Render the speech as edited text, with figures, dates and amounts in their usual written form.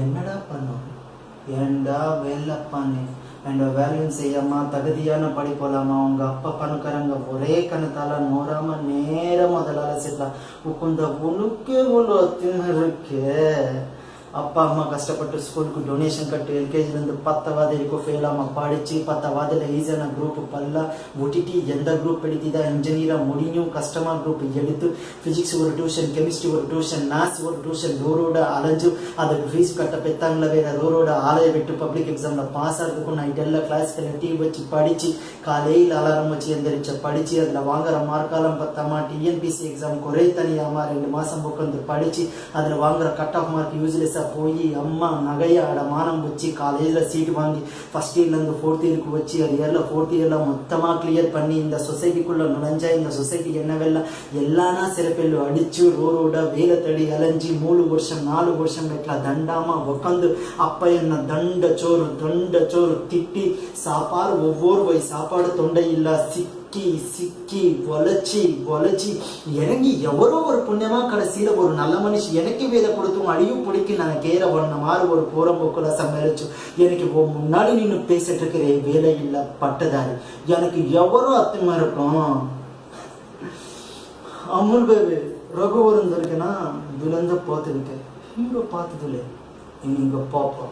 என்னடா பண்ணும் ஏண்டா வேலைப்பான்னு என்ற வேலையும் செய்யாம தகுதியான படிப்போலாமா அவங்க அப்பா பணக்காரங்க ஒரே கணத்தால நோறாம நேரம் முதலால செல்லாம் உக்குந்த உனக்கு இவ்வளோ திமிருக்கு அப்பா அம்மா கஷ்டப்பட்டு ஸ்கூலுக்கு டொனேஷன் கட்டு எல்கேஜிலேருந்து 10வது வரைக்கும் ஃபெயில் ஆகாம படித்து 10வதுல ஈஸியான குரூப் பல்லாம் விட்டுட்டு எந்த குரூப் எடுத்துதான் இன்ஜினியராக முடியும் கஷ்டமாக குரூப் எடுத்து ஃபிசிக்ஸ் ஒரு டியூஷன் கெமிஸ்ட்ரி ஒரு டியூஷன் மேத்ஸ் ஒரு டியூஷன் ரோரோட அலைஞ்சு அதுக்கு ஃபீஸ் கட்ட பெற்றாங்கள வேற ரோரோட ஆலையை விட்டு பப்ளிக் எக்ஸாமில் பாஸ் ஆகிறதுக்கும் நைட் எல்லாம் கிளாஸ்க்கு டீ வச்சு படித்து காலையில் அலாரம் வச்சு எந்திரிச்ச படித்து அதில் வாங்குற மார்க்காலம் பத்தாமா டிஎன்பிசி எக்ஸாமுக்கு ஒரே தனியாமா 2 மாதம் உட்காந்து படித்து அதில் வாங்குற கட் ஆஃப் மார்க் யூஸ்லெஸ்ஸாக போய் அம்மா நகையை அடமானம் வச்சு காலேஜில் சீட் வாங்கி ஃபர்ஸ்ட் இயர்லேருந்து 4th இயருக்கு வச்சு அது இயரில் 4th இயரில் மொத்தமாக கிளியர் பண்ணி இந்த சொசைட்டிக்குள்ளே நுழைஞ்சா இந்த சொசைட்டி என்னவெல்லாம் எல்லானா சிறப்பெல்லு அடித்து ரோரோட வேலை தேடி அலைஞ்சி 3 வருஷம் 4 வருஷம் எట్లా தண்டாமா உட்காந்து அப்போ என்ன தண்ட சோறு திட்டி சாப்பாடு ஒவ்வொரு வயசு சாப்பாடு தொண்டை இல்லா சிக்கி வளைச்சி இறங்கி எவரோ ஒரு புண்ணியமா கடைசியில ஒரு நல்ல மனுஷி எனக்கு வேலை கொடுத்தும் அடியும் பிடிக்கும் நான் கேர பண்ண மாதிரி ஒரு போக்குல சமையலிச்சு எனக்கு முன்னாடி நின்று பேசிட்டு இருக்கிற வேலை இல்லை பட்டதாரி எனக்கு எவரோ அத்தமா இருக்கும் அமுல் பேபி ரகுவரன் இருக்குன்னா விழுந்த பார்த்துருக்கேன் ஹீரோ பார்த்ததுல இங்க பாப்பா